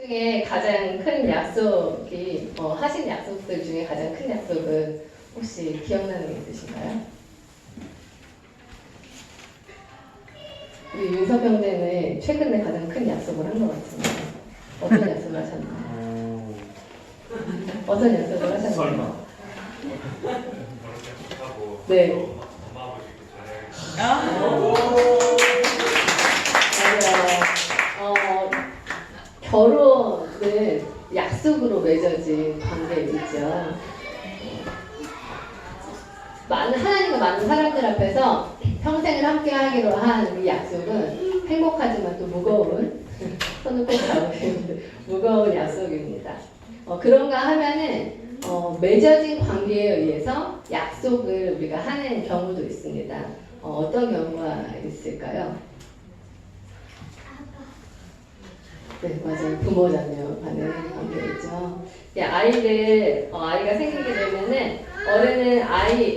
중에 가장 큰 약속이 하신 약속들 중에 가장 큰 약속은 혹시 기억나는 게 있으신가요? 우리 윤서병대는 최근에 가장 큰 약속을 한 것 같은데 어떤 약속을 하셨나요? 어떤 약속을 하셨나요? 설마. 네. 맞아요. 결혼은 약속으로 맺어진 관계이죠. 하나님과 많은 사람들 앞에서 평생을 함께 하기로 한 이 약속은 행복하지만 또 무거운, 손을 꼭 잡으시는 무거운 약속입니다. 그런가 하면은 맺어진 관계에 의해서 약속을 우리가 하는 경우도 있습니다. 어떤 경우가 있을까요? 네, 맞아요. 부모 자녀 간의 관계이죠. 아이가 생기게 되면은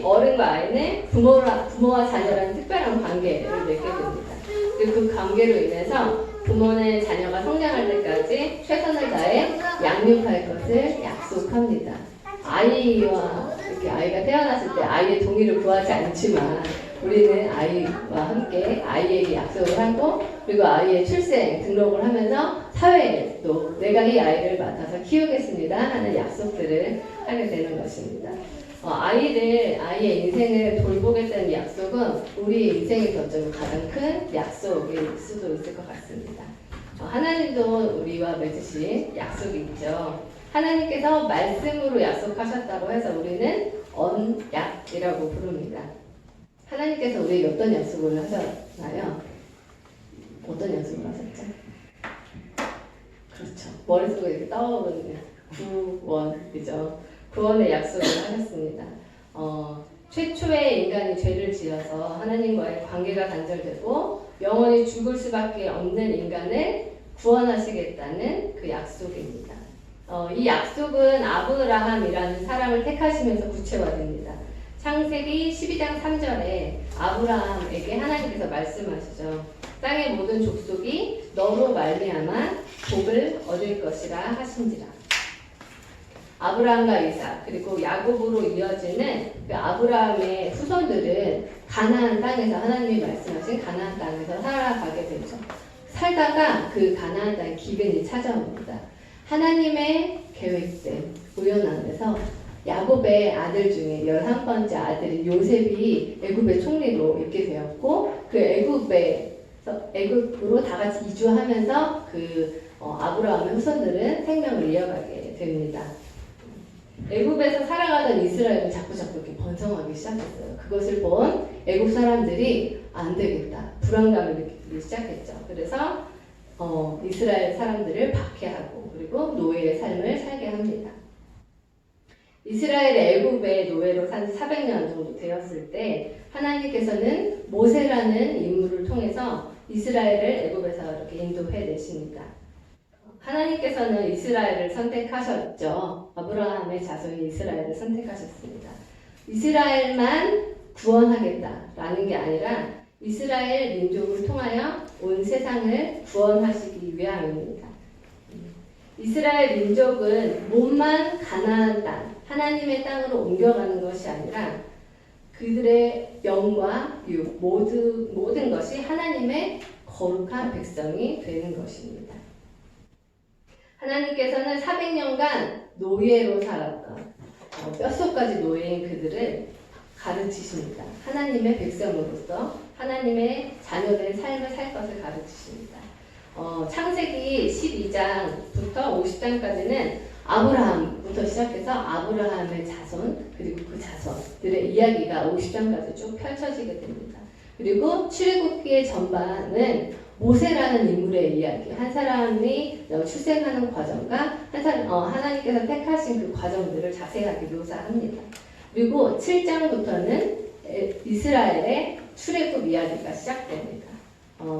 어른과 아이는 부모와 자녀라는 특별한 관계를 맺게 됩니다. 그리고 그 관계로 인해서 부모는 자녀가 성장할 때까지 최선을 다해 양육할 것을 약속합니다. 아이가 태어났을 때 아이의 동의를 구하지 않지만 우리는 아이와 함께 아이에게 약속을 하고 그리고 아이의 출생 등록을 하면서 사회에 또 내가 이 아이를 맡아서 키우겠습니다 하는 약속들을 하게 되는 것입니다. 아이의 인생을 돌보겠다는 약속은 우리 인생에 던져온 가장 큰 약속일 수도 있을 것 같습니다. 하나님도 우리와 맺으신 약속이 있죠. 하나님께서 말씀으로 약속하셨다고 해서 우리는 언약이라고 부릅니다. 하나님께서 우리에게 어떤 약속을 하셨나요? 어떤 약속을 하셨죠? 그렇죠. 머릿속에 이렇게 떠오르는 구원이죠. 구원의 약속을 하셨습니다. 최초의 인간이 죄를 지어서 하나님과의 관계가 단절되고 영원히 죽을 수밖에 없는 인간을 구원하시겠다는 그 약속입니다. 이 약속은 아브라함이라는 사람을 택하시면서 구체화됩니다. 창세기 12장 3절에 아브라함에게 하나님께서 말씀하시죠. 땅의 모든 족속이 너로 말미암아 복을 얻을 것이라 하신지라. 아브라함과 이삭 그리고 야곱으로 이어지는 그 아브라함의 후손들은 가나안 땅에서 하나님이 말씀하신 가나안 땅에서 살아가게 되죠. 살다가 그 가나안 땅에 기근이 찾아옵니다. 하나님의 계획된 우연함에서 야곱의 아들 중에 11번째 아들인 요셉이 애굽의 총리로 있게 되었고 그 애굽으로 다 같이 이주하면서 아브라함의 후손들은 생명을 이어가게 됩니다. 애굽에서 살아가던 이스라엘은 자꾸 이렇게 번성하기 시작했어요. 그것을 본 애굽 사람들이 안 되겠다. 불안감을 느끼기 시작했죠. 그래서 이스라엘 사람들을 박해하고 그리고 노예의 삶을 살게 합니다. 이스라엘이 애굽의 노예로 산 지 400년 정도 되었을 때 하나님께서는 모세라는 인물을 통해서 이스라엘을 애굽에서 이렇게 인도해 내십니다. 하나님께서는 이스라엘을 선택하셨죠. 아브라함의 자손인 이스라엘을 선택하셨습니다. 이스라엘만 구원하겠다라는 게 아니라 이스라엘 민족을 통하여 온 세상을 구원하시기 위함입니다. 이스라엘 민족은 몸만 가나안 땅, 하나님의 땅으로 옮겨가는 것이 아니라 그들의 영과 육, 모든 것이 하나님의 거룩한 백성이 되는 것입니다. 하나님께서는 400년간 노예로 살았던 뼛속까지 노예인 그들을 가르치십니다. 하나님의 백성으로서 하나님의 자녀된 삶을 살 것을 가르치십니다. 창세기 12장부터 50장까지는 아브라함부터 시작해서 아브라함의 자손 그리고 그 자손들의 이야기가 50장까지 쭉 펼쳐지게 됩니다. 그리고 출애굽기의 전반은 모세라는 인물의 이야기, 한 사람이 출생하는 과정과 하나님께서 택하신 그 과정들을 자세하게 묘사합니다. 그리고 7장부터는 이스라엘의 출애굽 이야기가 시작됩니다.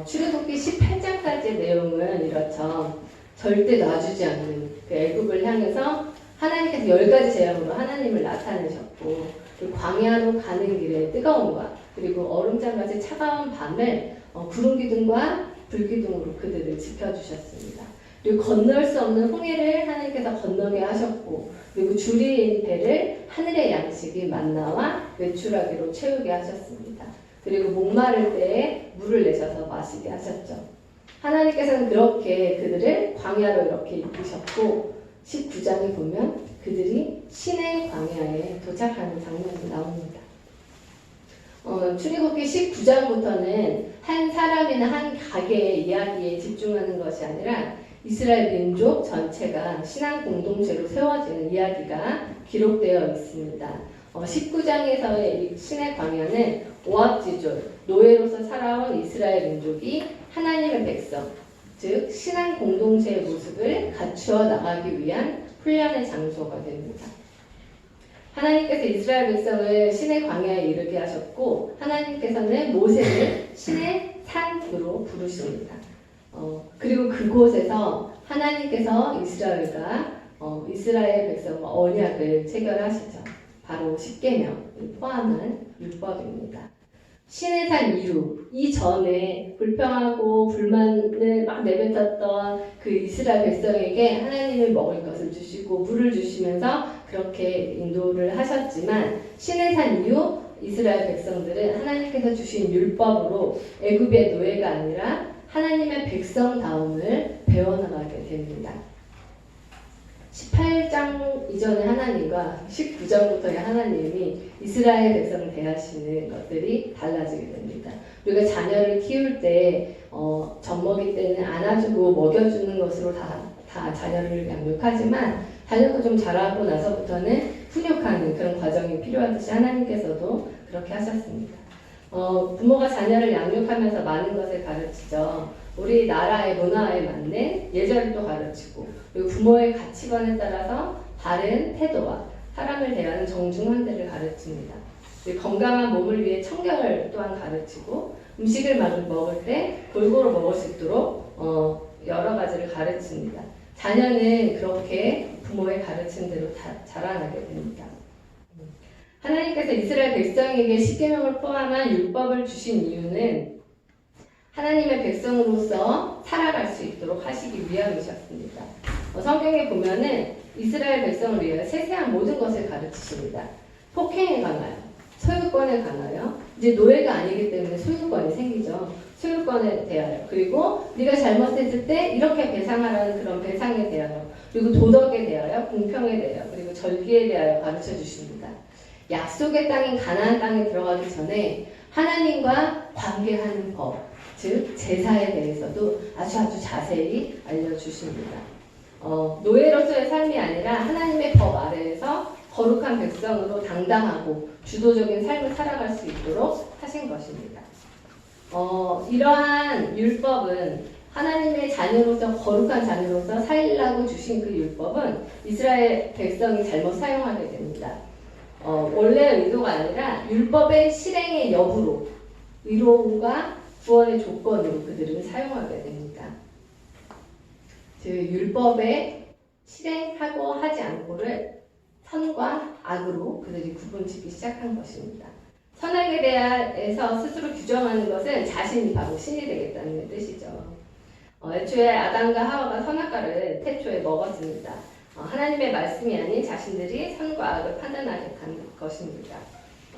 출애굽기 18장까지의 내용은 이렇죠. 절대 놔주지 않는 그 애굽을 향해서 하나님께서 10가지 재앙으로 하나님을 나타내셨고 그 광야로 가는 길에 뜨거움과 그리고 얼음장같이 차가운 밤을 구름 기둥과 불 기둥으로 그들을 지켜주셨습니다. 그리고 건널 수 없는 홍해를 하나님께서 건너게 하셨고, 그리고 줄인 배를 하늘의 양식이 만나와 외출하기로 채우게 하셨습니다. 그리고 목마를 때에 물을 내셔서 마시게 하셨죠. 하나님께서는 그렇게 그들을 광야로 이렇게 이끄셨고, 19장에 보면 그들이 신의 광야에 도착하는 장면이 나옵니다. 출애굽기 19장부터는 한 사람이나 한 가게의 이야기에 집중하는 것이 아니라 이스라엘 민족 전체가 신앙 공동체로 세워지는 이야기가 기록되어 있습니다. 19장에서의 이 신의 광야는 오합지졸, 노예로서 살아온 이스라엘 민족이 하나님의 백성, 즉 신앙 공동체의 모습을 갖추어 나가기 위한 훈련의 장소가 됩니다. 하나님께서 이스라엘 백성을 신의 광야에 이르게 하셨고, 하나님께서는 모세를 신의 산으로 부르십니다. 그리고 그곳에서 하나님께서 이스라엘 백성과 언약을 체결하시죠. 바로 십계명을 포함한 율법입니다. 신의 산 이전에 불평하고 불만을 막 내뱉었던 그 이스라엘 백성에게 하나님을 먹을 것을 주시고 물을 주시면서 그렇게 인도를 하셨지만, 신의 산 이후 이스라엘 백성들은 하나님께서 주신 율법으로 애굽의 노예가 아니라 하나님의 백성다움을 배워나가게 됩니다. 18장 이전의 하나님과 19장부터의 하나님이 이스라엘 백성을 대하시는 것들이 달라지게 됩니다. 우리가 자녀를 키울 때 젖먹이 때는 안아주고 먹여주는 것으로 다 자녀를 양육하지만, 자녀가 좀 자라고 나서부터는 훈육하는 그런 과정이 필요하듯이 하나님께서도 그렇게 하셨습니다. 부모가 자녀를 양육하면서 많은 것을 가르치죠. 우리나라의 문화에 맞는 예절도 가르치고, 그리고 부모의 가치관에 따라서 바른 태도와 사람을 대하는 정중함들을 가르칩니다. 그리고 건강한 몸을 위해 청결을 또한 가르치고, 음식을 먹을 때 골고루 먹을 수 있도록 여러 가지를 가르칩니다. 자녀는 그렇게 부모의 가르침 대로 자라나게 됩니다. 하나님께서 이스라엘 백성에게 십계명을 포함한 율법을 주신 이유는 하나님의 백성으로서 살아갈 수 있도록 하시기 위함이셨습니다. 성경에 보면은 이스라엘 백성을 위해 세세한 모든 것을 가르치십니다. 폭행에 관하여, 소유권에 관하여, 이제 노예가 아니기 때문에 소유권이 생기죠. 소유권에 대하여, 그리고 네가 잘못했을 때 이렇게 배상하라는 그런 배상에 대하여, 그리고 도덕에 대하여, 공평에 대하여, 그리고 절기에 대하여 가르쳐 주십니다. 약속의 땅인 가나안 땅에 들어가기 전에 하나님과 관계하는 법, 즉 제사에 대해서도 아주 자세히 알려주십니다. 노예로서의 삶이 아니라 하나님의 법 아래에서 거룩한 백성으로 당당하고 주도적인 삶을 살아갈 수 있도록 하신 것입니다. 이러한 율법은 하나님의 자녀로서, 거룩한 자녀로서 살라고 주신 그 율법은 이스라엘 백성이 잘못 사용하게 됩니다. 원래의 의도가 아니라 율법의 실행의 여부로, 위로와 구원의 조건으로 그들은 사용하게 됩니다. 즉 율법의 실행하고 하지 않고를 선과 악으로 그들이 구분짓기 시작한 것입니다. 선악에 대해서 스스로 규정하는 것은 자신이 바로 신이 되겠다는 뜻이죠. 애초에 아담과 하와가 선악과를 태초에 먹었습니다. 하나님의 말씀이 아닌 자신들이 선과 악을 판단하게 한 것입니다.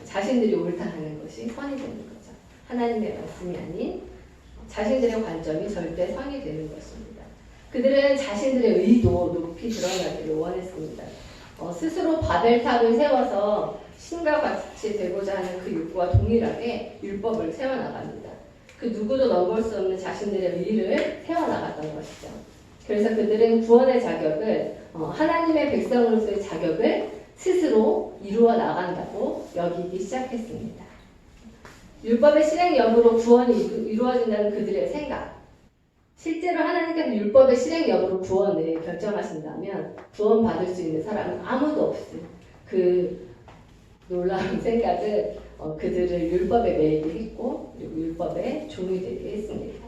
자신들이 옳다 하는 것이 선이 되는 거죠. 하나님의 말씀이 아닌 자신들의 관점이 절대 선이 되는 것입니다. 그들은 자신들의 의도 높이 드러나기를 원했습니다. 스스로 바벨탑을 세워서 신과 같이 되고자 하는 그 욕구와 동일하게 율법을 세워나갑니다. 그 누구도 넘볼 수 없는 자신들의 의를 세워나갔던 것이죠. 그래서 그들은 구원의 자격을, 하나님의 백성으로서의 자격을 스스로 이루어 나간다고 여기기 시작했습니다. 율법의 실행 여부로 구원이 이루어진다는 그들의 생각. 실제로 하나님께서 율법의 실행 여부로 구원을 결정하신다면 구원받을 수 있는 사람은 아무도 없을 그 놀라운 생각을 그들을 율법에 매이게 했고, 그리고 율법의 종이 되게 했습니다.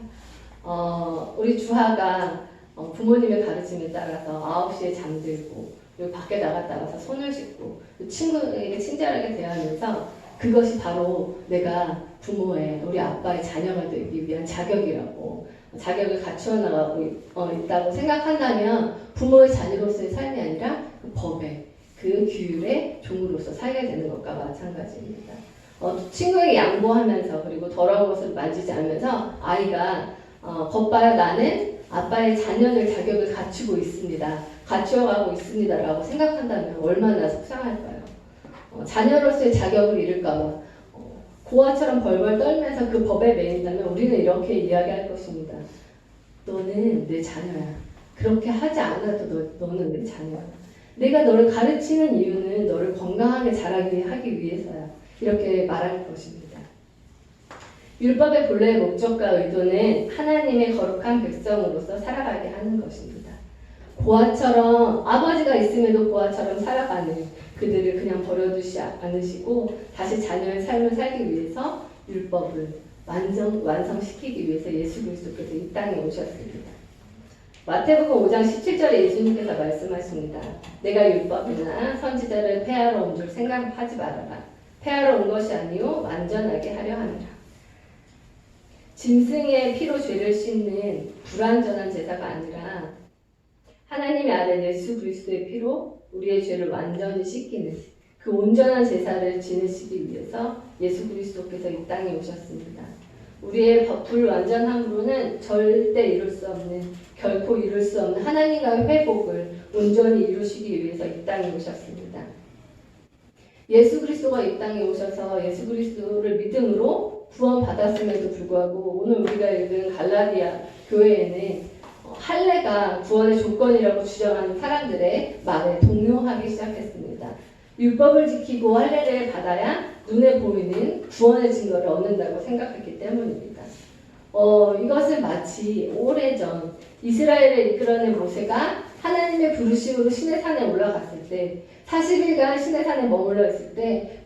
우리 주하가 부모님의 가르침에 따라서 9시에 잠들고, 그리고 밖에 나갔다 와서 손을 씻고 친구에게 친절하게 대하면서 그것이 바로 내가 부모의, 우리 아빠의 자녀가 되기 위한 자격이라고 자격을 갖추어 나가고 있다고 생각한다면 부모의 자녀로서의 삶이 아니라 그 법의 그 규율의 종으로서 살게 되는 것과 마찬가지입니다. 친구에게 양보하면서 그리고 더러운 것을 만지지 않으면서 아이가 겉봐야 나는 아빠의 자녀를 자격을 갖추고 있습니다. 갖추어가고 있습니다. 라고 생각한다면 얼마나 속상할까요? 자녀로서의 자격을 잃을까봐 고아처럼 벌벌 떨면서 그 법에 매인다면 우리는 이렇게 이야기할 것입니다. 너는 내 자녀야. 그렇게 하지 않아도 너는 내 자녀야. 내가 너를 가르치는 이유는 너를 건강하게 자라게 하기 위해서야. 이렇게 말할 것입니다. 율법의 본래의 목적과 의도는 하나님의 거룩한 백성으로서 살아가게 하는 것입니다. 고아처럼 아버지가 있음에도 고아처럼 살아가는 그들을 그냥 버려두지 않으시고 다시 자녀의 삶을 살기 위해서 율법을 완성시키기 위해서 예수 그리스도께서 이 땅에 오셨습니다. 마태복음 5장 17절에 예수님께서 말씀하십니다. 내가 율법이나 선지자를 폐하러 온 줄 생각하지 말아라. 폐하러 온 것이 아니요 완전하게 하려 함이라. 짐승의 피로 죄를 씻는 불완전한 제사가 아니라 하나님의 아들 예수 그리스도의 피로 우리의 죄를 완전히 씻기는 그 온전한 제사를 지내시기 위해서 예수 그리스도께서 이 땅에 오셨습니다. 우리의 불완전함으로는 절대 이룰 수 없는, 결코 이룰 수 없는 하나님과의 회복을 온전히 이루시기 위해서 이 땅에 오셨습니다. 예수 그리스도가 이 땅에 오셔서 예수 그리스도를 믿음으로 구원받았음에도 불구하고 오늘 우리가 읽은 갈라디아 교회에는 할례가 구원의 조건이라고 주장하는 사람들의 말에 동요하기 시작했습니다. 율법을 지키고 할례를 받아야 눈에 보이는 구원의 증거를 얻는다고 생각했기 때문입니다. 이것은 마치 오래전 이스라엘을 이끌어낸 모세가 하나님의 부르심으로 시내산에 올라갔을 때 40일간 시내산에 머물러 있을 때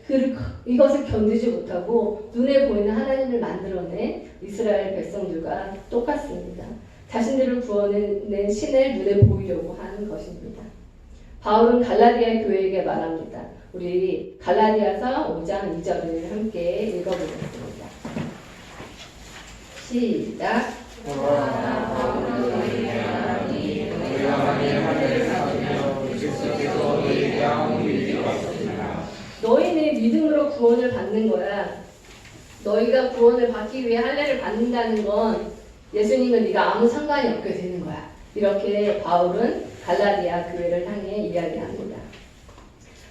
이것을 견디지 못하고 눈에 보이는 하나님을 만들어낸 이스라엘 백성들과 똑같습니다. 자신들을 구원해낸 신을 눈에 보이려고 하는 것입니다. 바울은 갈라디아 교회에게 말합니다. 우리 갈라디아서 5장 2절을 함께 읽어보겠습니다. 시작. 너희는 믿음으로 구원을 받는 거야. 너희가 구원을 받기 위해 할례를 받는다는 건 예수님은 네가 아무 상관이 없게 되는 거야. 이렇게 바울은 갈라디아 교회를 향해 이야기합니다.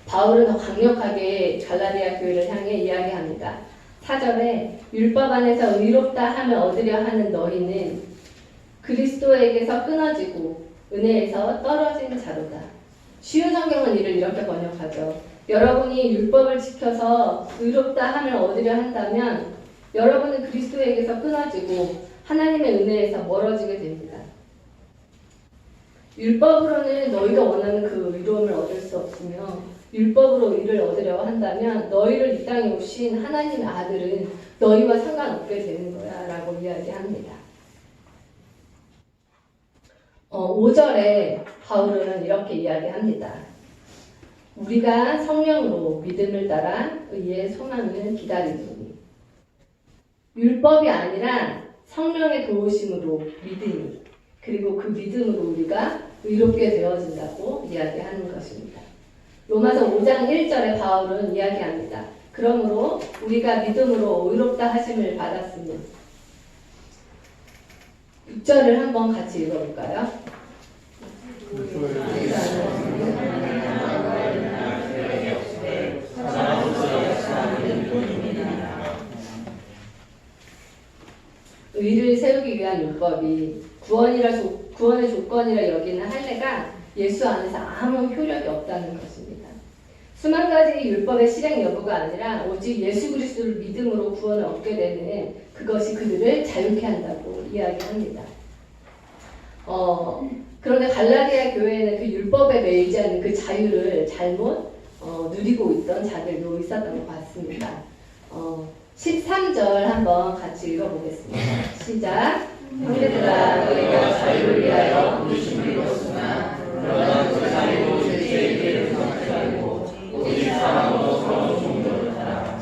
바울은 더 강력하게 갈라디아 교회를 향해 이야기합니다. 4절에 율법 안에서 의롭다 함을 얻으려 하는 너희는 그리스도에게서 끊어지고 은혜에서 떨어진 자로다. 쉬운 성경은 이를 이렇게 번역하죠. 여러분이 율법을 지켜서 의롭다 함을 얻으려 한다면 여러분은 그리스도에게서 끊어지고 하나님의 은혜에서 멀어지게 됩니다. 율법으로는 너희가 원하는 그 의로움을 얻을 수 없으며 율법으로 이를 얻으려 한다면 너희를 이 땅에 오신 하나님의 아들은 너희와 상관없게 되는 거야 라고 이야기합니다. 5절에 바울은 이렇게 이야기합니다. 우리가 성령으로 믿음을 따라 의의 소망을 기다리노니 율법이 아니라 성령의 도우심으로 믿음이 그리고 그 믿음으로 우리가 의롭게 되어진다고 이야기하는 것입니다. 로마서 5장 1절에 바울은 이야기합니다. 그러므로 우리가 믿음으로 의롭다 하심을 받았으니 6절을 한번 같이 읽어볼까요? 의를 세우기 위한 율법이 구원의 조건이라 여기는 할례가 예수 안에서 아무 효력이 없다는 것입니다. 수만 가지 율법의 실행 여부가 아니라 오직 예수 그리스도를 믿음으로 구원을 얻게 되는 그것이 그들을 자유케 한다고 이야기합니다. 그런데 갈라디아 교회에는 그 율법에 매이지 않는 그 자유를 잘못 누리고 있던 자들도 있었던 것 같습니다. 13절 한번 같이 읽어보겠습니다. 시작. 형제들아 너희가 자유를 위하여 부르심을 입었으나 그러나 그 자유로 죄의 길을 삼지 말고 오직 사랑으로 서로 종로를 하라.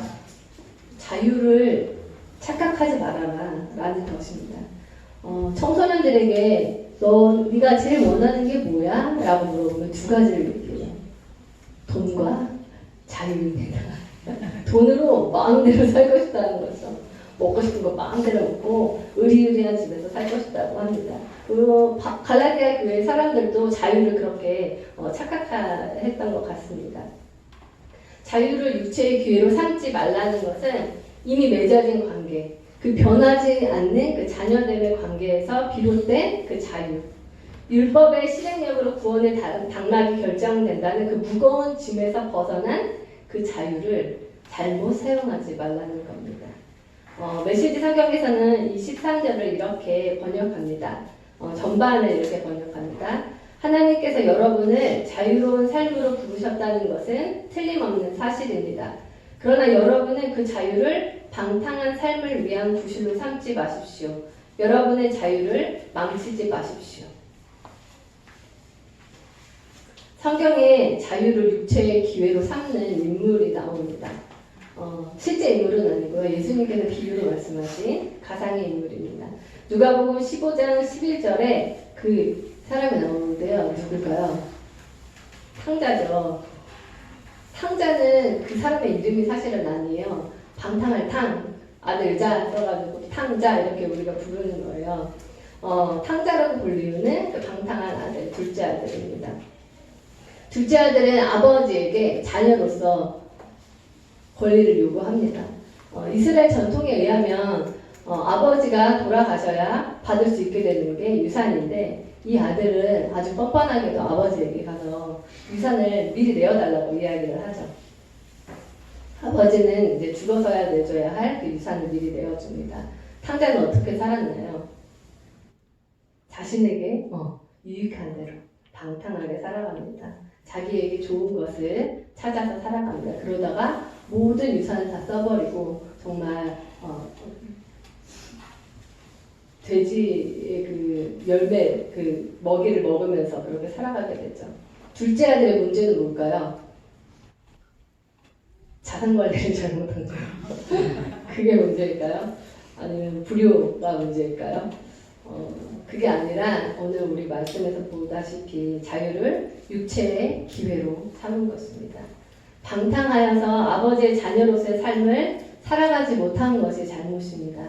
자유를 착각하지 말아라 라는 것입니다. 사람들에게 네가 제일 원하는 게 뭐야? 라고 물어보면 두 가지를 얘기해요. 돈과 자유입니다. 돈으로 마음대로 살고 싶다는 거죠. 먹고 싶은 거 마음대로 먹고 의리의리한 집에서 살고 싶다고 합니다. 그리고 갈라디아 교회 사람들도 자유를 그렇게 착각했던 것 같습니다. 자유를 육체의 기회로 삼지 말라는 것은 이미 맺어진 관계, 그 변하지 않는 그 자녀됨의 관계에서 비롯된 그 자유, 율법의 실행력으로 구원의 당락이 결정된다는 그 무거운 짐에서 벗어난 그 자유를 잘못 사용하지 말라는 겁니다. 메시지 성경에서는 이 13절을 이렇게 번역합니다. 전반을 이렇게 번역합니다. 하나님께서 여러분을 자유로운 삶으로 부르셨다는 것은 틀림없는 사실입니다. 그러나 여러분은 그 자유를 방탕한 삶을 위한 구실로 삼지 마십시오. 여러분의 자유를 망치지 마십시오. 성경에 자유를 육체의 기회로 삼는 인물이 나옵니다. 실제 인물은 아니고요. 예수님께서 비유로 말씀하신 가상의 인물입니다. 누가복음 15장 11절에 그 사람이 나오는데요. 누굴까요? 탕자죠. 탕자는 그 사람의 이름이 사실은 아니에요. 방탕할 탕, 아들자 써가지고 탕자 이렇게 우리가 부르는 거예요. 탕자라고 불리우는 그 방탕한 아들, 둘째 아들입니다. 둘째 아들은 아버지에게 자녀로서 권리를 요구합니다. 이스라엘 전통에 의하면 아버지가 돌아가셔야 받을 수 있게 되는 게 유산인데 이 아들은 아주 뻔뻔하게도 아버지에게 가서 유산을 미리 내어달라고 이야기를 하죠. 아버지는 이제 죽어서야 내줘야 할 그 유산을 미리 내어줍니다. 탕자는 어떻게 살았나요? 자신에게 유익한 대로 방탕하게 살아갑니다. 자기에게 좋은 것을 찾아서 살아갑니다. 그러다가 모든 유산을 다 써버리고 정말 돼지의 그 열매 그 먹이를 먹으면서 그렇게 살아가게 됐죠. 둘째 아들의 문제는 뭘까요? 자산 관리를 잘못한 거예요. 그게 문제일까요? 아니면 불효가 문제일까요? 그게 아니라 오늘 우리 말씀에서 보다시피 자유를 육체의 기회로 삼은 것입니다. 방탕하여서 아버지의 자녀로서의 삶을 살아가지 못한 것이 잘못입니다.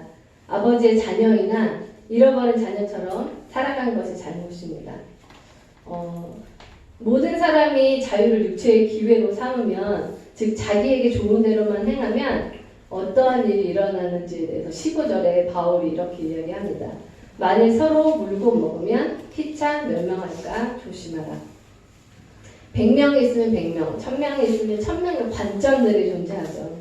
아버지의 자녀이나 잃어버린 자녀처럼 살아간 것이 잘못입니다. 모든 사람이 자유를 육체의 기회로 삼으면, 즉 자기에게 좋은 대로만 행하면 어떠한 일이 일어나는지에 대해서 15절에 바울이 이렇게 이야기합니다. 만일 서로 물고 먹으면 피차 멸망할까 조심하라. 100명이 있으면 100명, 1000명이 있으면 1000명의 관점들이 존재하죠.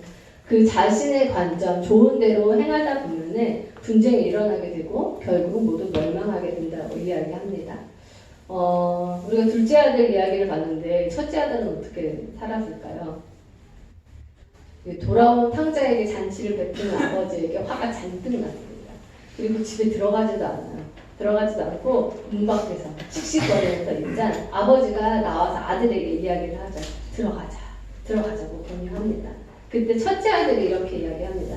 그 자신의 관점, 좋은 대로 행하다 보면은 분쟁이 일어나게 되고 결국 모두 멸망하게 된다고 이야기합니다. 우리가 둘째 아들 이야기를 봤는데 첫째 아들은 어떻게 살았을까요? 돌아온 탕자에게 잔치를 베푸는 아버지에게 화가 잔뜩 났습니다. 그리고 집에 들어가지도 않아요. 들어가지도 않고 문 밖에서 씩씩거리면서 일단 아버지가 나와서 아들에게 이야기를 하죠. 들어가자고 권유합니다. 그때 첫째 아들이 이렇게 이야기합니다.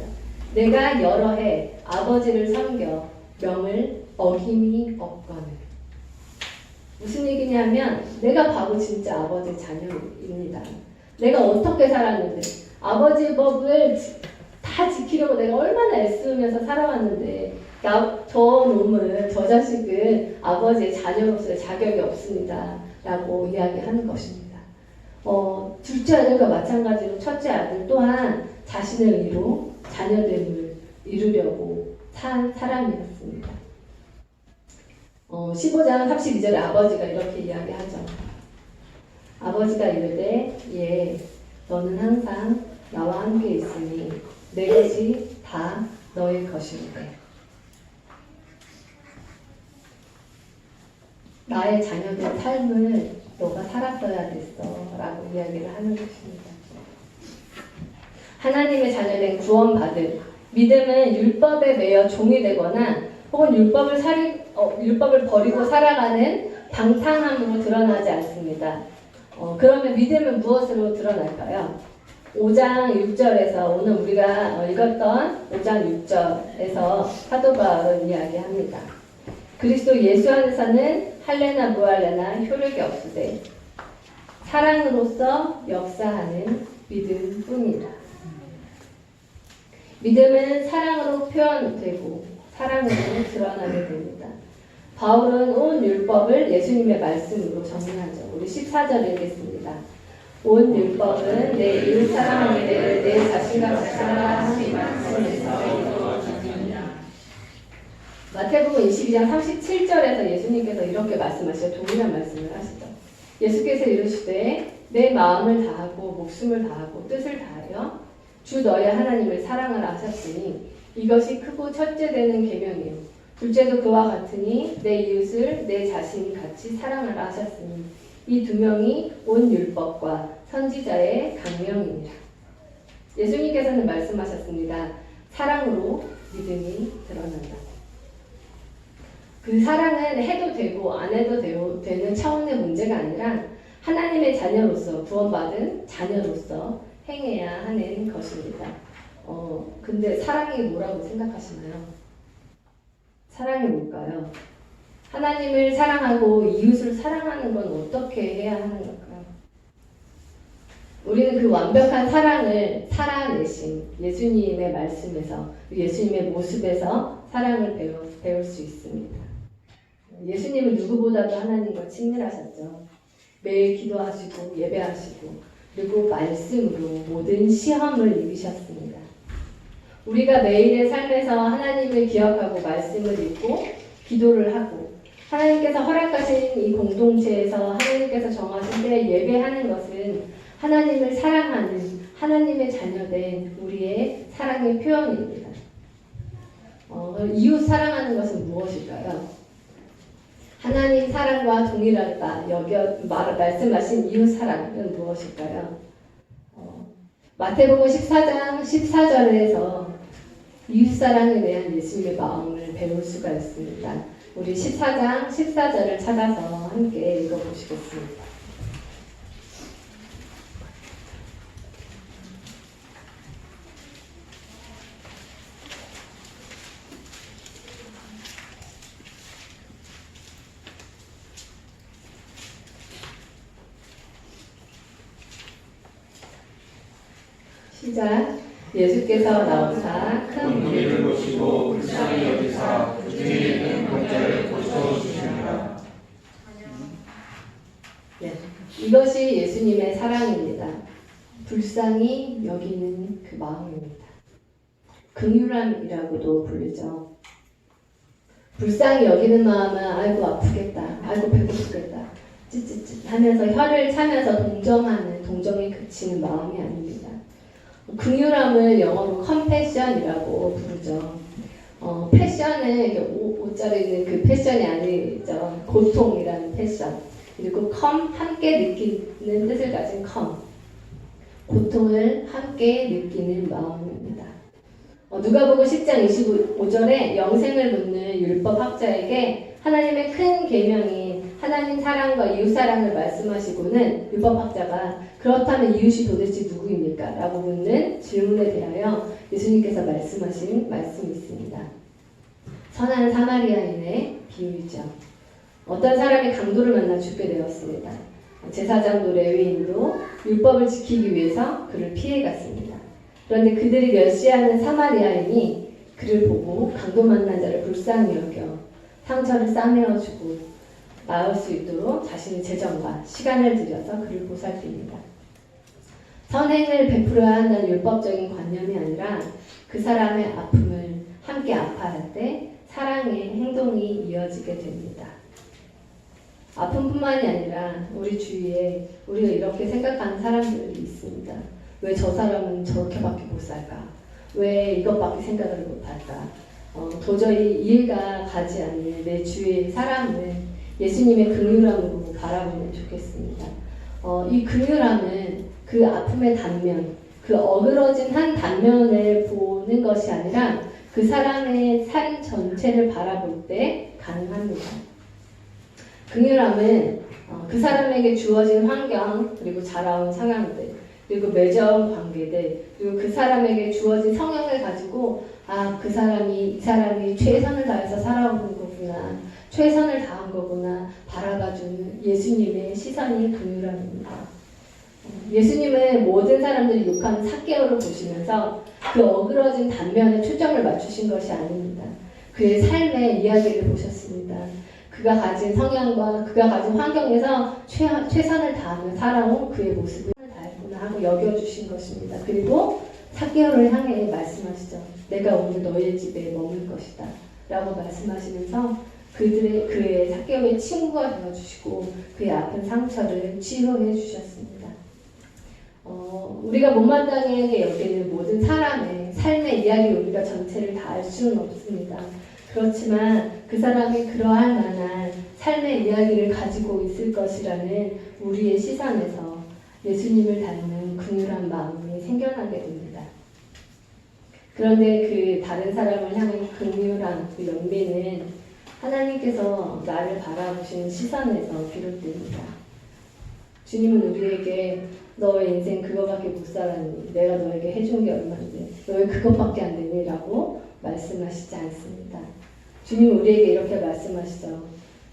내가 여러 해 아버지를 섬겨 명을 어김이 없거늘. 무슨 얘기냐면 내가 바로 진짜 아버지 자녀입니다. 내가 어떻게 살았는데 아버지의 법을 다 지키려고 내가 얼마나 애쓰면서 살아왔는데 저 자식은 아버지의 자녀로서의 자격이 없습니다. 라고 이야기하는 것입니다. 둘째 아들과 마찬가지로 첫째 아들 또한 자신의 의로 자녀됨을 이루려고 산 사람이었습니다. 15장 32절에 아버지가 이렇게 이야기하죠. 아버지가 이르되 예, 너는 항상 나와 함께 있으니 내 것이 다 너의 것인데 나의 자녀된 삶을 너가 살았어야 됐어 라고 이야기를 하는 것입니다. 하나님의 자녀된 구원받은 믿음은 율법에 매여 종이 되거나 혹은 율법을 버리고 살아가는 방탕함으로 드러나지 않습니다. 그러면 믿음은 무엇으로 드러날까요? 5장 6절에서 오늘 우리가 읽었던 5장 6절에서 사도 바울은 이야기합니다. 그리스도 예수 안에서는 할례나 무할례나 효력이 없으되 사랑으로서 역사하는 믿음뿐이라. 믿음은 사랑으로 표현되고 사랑으로 드러나게 됩니다. 바울은 온 율법을 예수님의 말씀으로 정리하죠. 우리 14절 읽겠습니다. 온 율법은 내 이웃 사랑하기를 내 자신과 같이 사랑하는 이 말씀에서 마태복음 22장 37절에서 예수님께서 이렇게 말씀하시죠. 동일한 말씀을 하시죠. 예수께서 이르시되 내 마음을 다하고 목숨을 다하고 뜻을 다하여 주 너의 하나님을 사랑하라 하셨으니 이것이 크고 첫째 되는 계명이요 둘째도 그와 같으니 내 이웃을 내 자신 같이 사랑하라 하셨으니 이 두 명이 온 율법과 선지자의 강령이니라. 예수님께서는 말씀하셨습니다. 사랑으로 믿음이 드러난다. 그 사랑은 해도 되고 안 해도 되는 차원의 문제가 아니라 하나님의 자녀로서 구원받은 자녀로서 행해야 하는 것입니다. 근데 사랑이 뭐라고 생각하시나요? 사랑이 뭘까요? 하나님을 사랑하고 이웃을 사랑하는 건 어떻게 해야 하는 걸까요? 우리는 그 완벽한 사랑을 살아내신 예수님의 말씀에서 예수님의 모습에서 사랑을 배울 수 있습니다. 예수님은 누구보다도 하나님과 친밀하셨죠. 매일 기도하시고 예배하시고 그리고 말씀으로 모든 시험을 이기셨습니다. 우리가 매일의 삶에서 하나님을 기억하고 말씀을 읽고 기도를 하고 하나님께서 허락하신 이 공동체에서 하나님께서 정하신 때 예배하는 것은 하나님을 사랑하는 하나님의 자녀된 우리의 사랑의 표현입니다. 이웃 사랑하는 것은 무엇일까요? 하나님 사랑과 동일하다 말씀하신 이웃 사랑은 무엇일까요? 마태복음 14장 14절에서 이웃 사랑에 대한 예수님의 마음을 배울 수가 있습니다. 우리 14장 14절을 찾아서 함께 읽어보시겠습니다. 시작. 예수께서 나오사 큰 무리를 보시고 불쌍히 여기사 그 뒤에 있는 병자를 고쳐주시니라. 네, 이것이 예수님의 사랑입니다. 불쌍히 여기는 그 마음입니다. 긍휼함이라고도 부르죠. 불쌍히 여기는 마음은 아이고 아프겠다, 아이고 배고프겠다, 찌찌찌 하면서 혀를 차면서 동정에 그치는 마음이 아닙니다. 긍휼함을 영어로 컴패션이라고 부르죠. 패션은 이렇게 옷자리에 있는 그 패션이 아니죠. 고통이라는 패션. 그리고 함께 느끼는 뜻을 가진 고통을 함께 느끼는 마음입니다. 누가복음 10장 25절에 영생을 묻는 율법학자에게 하나님의 큰 계명인 하나님 사랑과 이웃 사랑을 말씀하시고는 율법학자가 그렇다면 이웃이 도대체 누구입니까? 라고 묻는 질문에 대하여 예수님께서 말씀하신 말씀이 있습니다. 선한 사마리아인의 비유이죠. 어떤 사람이 강도를 만나 죽게 되었습니다. 제사장도 레위인도 율법을 지키기 위해서 그를 피해갔습니다. 그런데 그들이 멸시하는 사마리아인이 그를 보고 강도 만난 자를 불쌍히 여겨 상처를 싸매어주고 나을 수 있도록 자신의 재정과 시간을 들여서 그를 보살핍니다. 선행을 베풀어야 한다는 율법적인 관념이 아니라 그 사람의 아픔을 함께 아파할 때 사랑의 행동이 이어지게 됩니다. 아픔뿐만이 아니라 우리 주위에 우리가 이렇게 생각하는 사람들이 있습니다. 왜 저 사람은 저렇게밖에 못 살까? 왜 이것밖에 생각을 못할까? 도저히 이해가 가지 않는 내 주위의 사람을 예수님의 긍휼함으로 바라보면 좋겠습니다. 이 긍휼함은 그 아픔의 단면, 그 어그러진 한 단면을 보는 것이 아니라 그 사람의 삶 전체를 바라볼 때 가능합니다. 긍휼함은 그 사람에게 주어진 환경, 그리고 자라온 상황들, 그리고 맺어온 관계들, 그리고 그 사람에게 주어진 성향을 가지고 이 사람이 최선을 다해서 살아오는 거구나, 최선을 다한 거구나 바라봐주는 예수님의 시선이 긍휼함입니다. 예수님은 모든 사람들이 욕하는 삭개오를 보시면서 그 어그러진 단면에 초점을 맞추신 것이 아닙니다. 그의 삶의 이야기를 보셨습니다. 그가 가진 성향과 그가 가진 환경에서 최선을 다하며 살아온 그의 모습을 다했구나 하고 여겨주신 것입니다. 그리고 삭개오를 향해 말씀하시죠. 내가 오늘 너의 집에 머물 것이다 라고 말씀하시면서 그의 삭개오의 친구가 되어주시고 그의 아픈 상처를 치료해 주셨습니다. 우리가 못마땅하게 여기는 모든 사람의 삶의 이야기를 우리가 전체를 다 알 수는 없습니다. 그렇지만 그 사람이 그러할 만한 삶의 이야기를 가지고 있을 것이라는 우리의 시선에서 예수님을 닮는 긍휼한 마음이 생겨나게 됩니다. 그런데 그 다른 사람을 향한 긍휼한 그 연민은 하나님께서 나를 바라보시는 시선에서 비롯됩니다. 주님은 우리에게 너의 인생 그거밖에 못 살았니? 내가 너에게 해준 게 얼마인데 너의 그것밖에 안 되니? 라고 말씀하시지 않습니다. 주님은 우리에게 이렇게 말씀하시죠.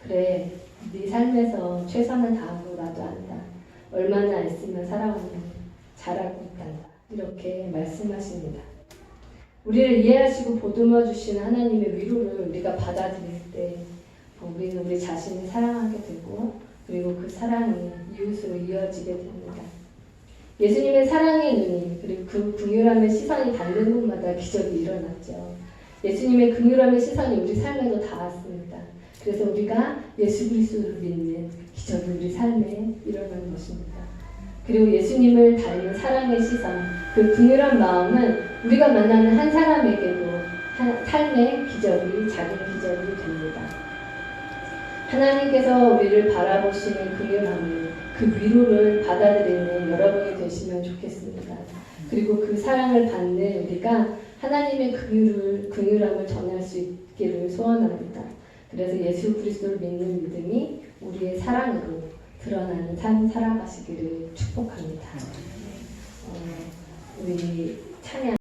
그래, 네 삶에서 최선을 다한 거 나도 안다. 얼마나 애쓰며 살아왔는지 잘하고 있단다. 이렇게 말씀하십니다. 우리를 이해하시고 보듬어 주시는 하나님의 위로를 우리가 받아들일 때 우리는 우리 자신을 사랑하게 되고 그리고 그 사랑이 이웃으로 이어지게 됩니다. 예수님의 사랑의 눈이 그리고 그 긍휼함의 시선이 닿는 곳마다 기적이 일어났죠. 예수님의 긍휼함의 시선이 우리 삶에도 닿았습니다. 그래서 우리가 예수 그리스도를 믿는 기적이 우리 삶에 일어나는 것입니다. 그리고 예수님을 닮은 사랑의 시선, 그 긍휼한 마음은 우리가 만나는 한 사람에게도 삶의 기적이 작은 기적이 됩니다. 하나님께서 우리를 바라보시는 긍휼함을 그 위로를 받아들이는 여러분이 되시면 좋겠습니다. 그리고 그 사랑을 받는 우리가 하나님의 긍휼함을 전할 수 있기를 소원합니다. 그래서 예수 그리스도를 믿는 믿음이 우리의 사랑으로 드러나는 삶 살아가시기를 축복합니다. 우리 찬양